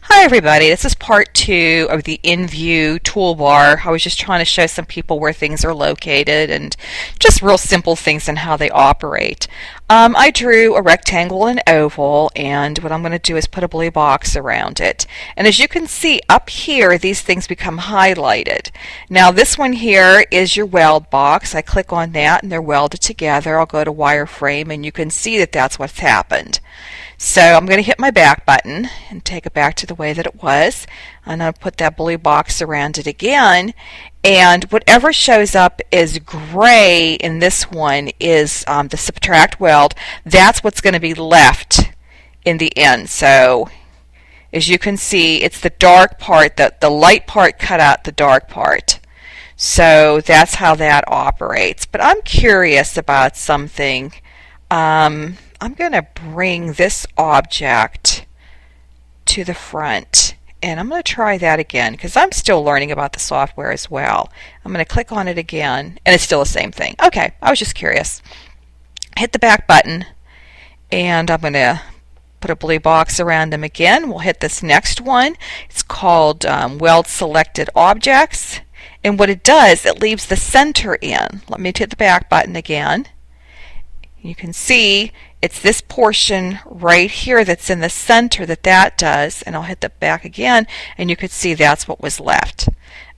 Hi everybody, this is part 2 of the InVue toolbar. I was just trying to show some people where things are located and just real simple things and how they operate. I drew a rectangle and an oval, and what I'm going to do is put a blue box around it. And as you can see up here, these things become highlighted. Now this one here is your weld box. I click on that and they're welded together. I'll go to wireframe and you can see that that's what's happened. So I'm going to hit my back button and take it back to the way that it was. And I'll put that blue box around it again. And whatever shows up as gray in this one is the subtract weld. That's what's going to be left in the end. So as you can see, it's the dark part, the light part cut out the dark part. So that's how that operates. But I'm curious about something. I'm going to bring this object to the front, and I'm going to try that again because I'm still learning about the software as well. I'm going to click on it again, and it's still the same thing. Okay, I was just curious. Hit the back button, and I'm going to put a blue box around them again. We'll hit this next one. It's called Weld Selected Objects, and what it does, it leaves the center in. Let me hit the back button again. You can see it's this portion right here that's in the center that does, and I'll hit the back again and you can see that's what was left.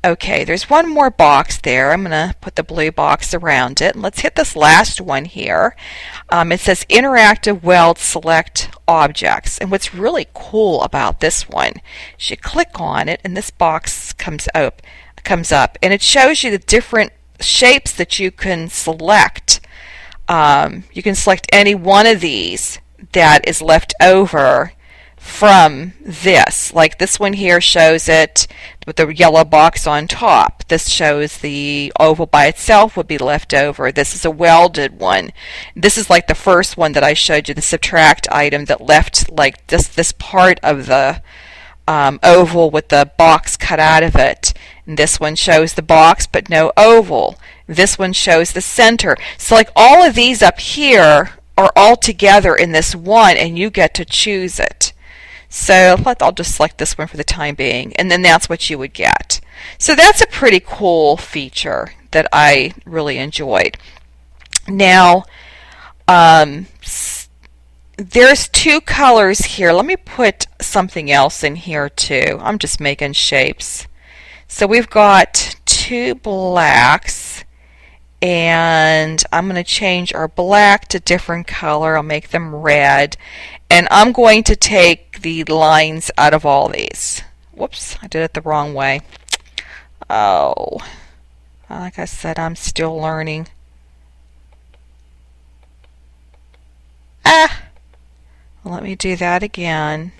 Okay, there's one more box there. I'm going to put the blue box around it. Let's hit this last one here. It says Interactive Weld Select Objects, and what's really cool about this one is you click on it and this box comes up and it shows you the different shapes that you can select. You can select any one of these that is left over from this. Like this one here shows it with the yellow box on top. This shows the oval by itself would be left over. This is a welded one. This is like the first one that I showed you, the subtract item that left like this part of the oval with the box cut out of it. And this one shows the box but no oval. This one shows the center. So like all of these up here are all together in this one and you get to choose it. So I'll just select this one for the time being, and then that's what you would get. So that's a pretty cool feature that I really enjoyed. Now there's two colors here. Let me put something else in here too. I'm just making shapes. So we've got two blacks, and I'm going to change our black to different color. I'll make them red, and I'm going to take the lines out of all these. Whoops, I did it the wrong way. Oh, like I said, I'm still learning. Let me do that again.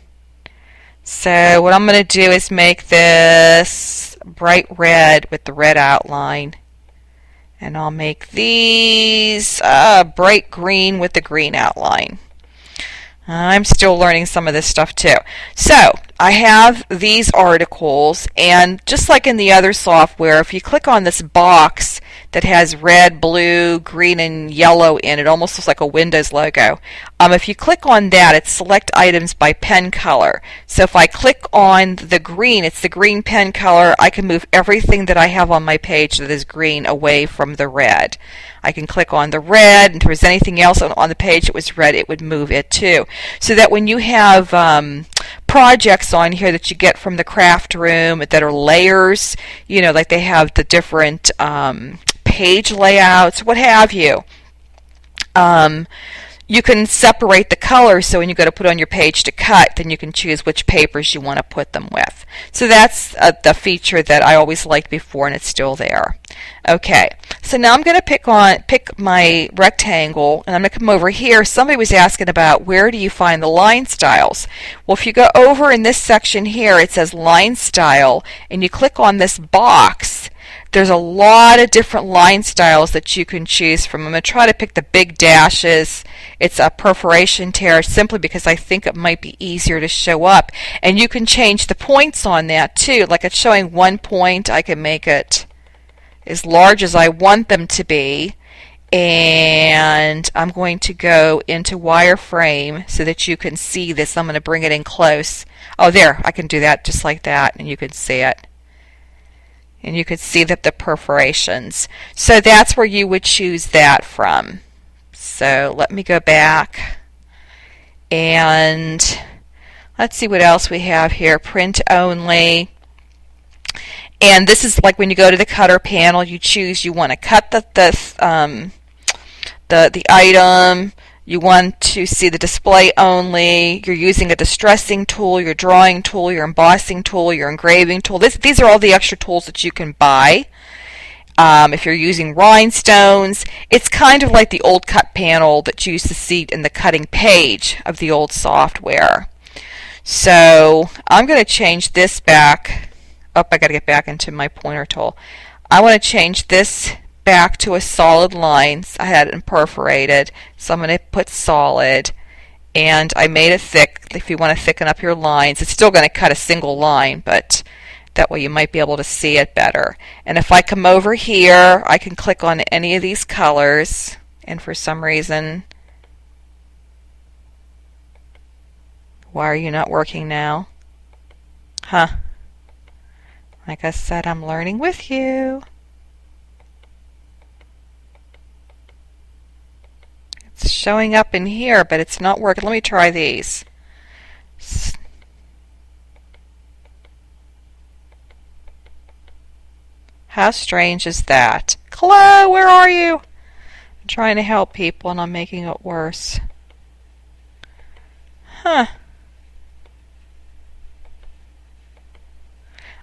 So what I'm going to do is make this bright red with the red outline. And I'll make these bright green with the green outline. I'm still learning some of this stuff too. So I have these articles, and just like in the other software, if you click on this box that has red, blue, green, and yellow in it, almost looks like a Windows logo. If you click on that, it's select items by pen color. So if I click on the green, it's the green pen color, I can move everything that I have on my page that is green away from the red. I can click on the red, and if there's anything else on the page that was red, it would move it too. So that when you have projects on here that you get from the craft room that are layers, you know, like they have the different page layouts, what have you, you can separate the colors, so when you go to put on your page to cut, then you can choose which papers you want to put them with. So that's the feature that I always liked before, and it's still there. Okay, so now I'm going to pick my rectangle, and I'm going to come over here. Somebody was asking about where do you find the line styles. Well, if you go over in this section here, it says line style, and you click on this box, there's a lot of different line styles that you can choose from. I'm going to try to pick the big dashes. It's a perforation tear simply because I think it might be easier to show up. And you can change the points on that too. Like it's showing 1 point, I can make it as large as I want them to be. and I'm going to go into wireframe so that you can see this. I'm going to bring it in close. Oh, there, I can do that just like that, and you can see it. And you can see that the perforations. So that's where you would choose that from. So let me go back, and let's see what else we have here. Print only. And this is like when you go to the cutter panel, you choose you want to cut the item, you want to see the display only, you're using a distressing tool, your drawing tool, your embossing tool, your engraving tool. These are all the extra tools that you can buy. If you're using rhinestones, it's kind of like the old cut panel that you used to see in the cutting page of the old software. So I'm going to change this back. Oh, I got to get back into my pointer tool. I want to change this back to a solid line. I had it perforated, so I'm going to put solid, and I made it thick. If you want to thicken up your lines, it's still going to cut a single line, but that way you might be able to see it better. And if I come over here, I can click on any of these colors, and for some reason, why are you not working now? Huh? Like I said, I'm learning with you. It's showing up in here, but it's not working. Let me try these. How strange is that? Chloe, where are you? I'm trying to help people and I'm making it worse. Huh.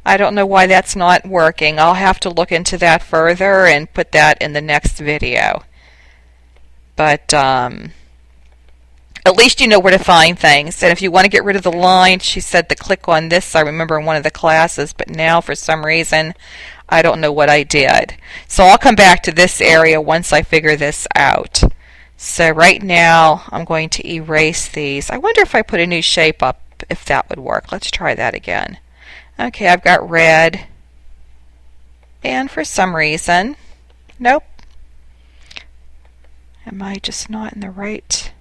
I don't know why that's not working. I'll have to look into that further and put that in the next video. But at least you know where to find things. And if you want to get rid of the line, she said to click on this, I remember in one of the classes, but now for some reason I don't know what I did. So I'll come back to this area once I figure this out. So right now I'm going to erase these. I wonder if I put a new shape up, if that would work. Let's try that again. Okay, I've got red, and for some reason, nope. Am I just not in the right?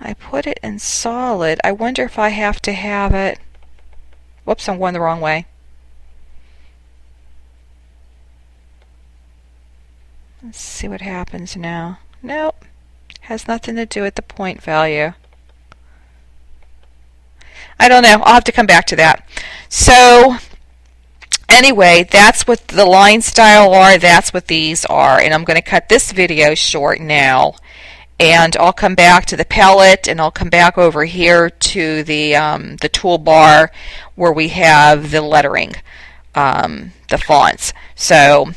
I put it in solid. I wonder if I have to have it. Whoops, I'm going the wrong way. Let's see what happens now. Nope, has nothing to do with the point value. I don't know. I'll have to come back to that. So anyway, that's what the line style are. That's what these are. And I'm going to cut this video short now. And I'll come back to the palette, and I'll come back over here to the toolbar where we have the lettering, the fonts. So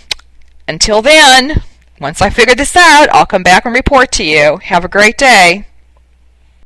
until then, once I figure this out, I'll come back and report to you. Have a great day.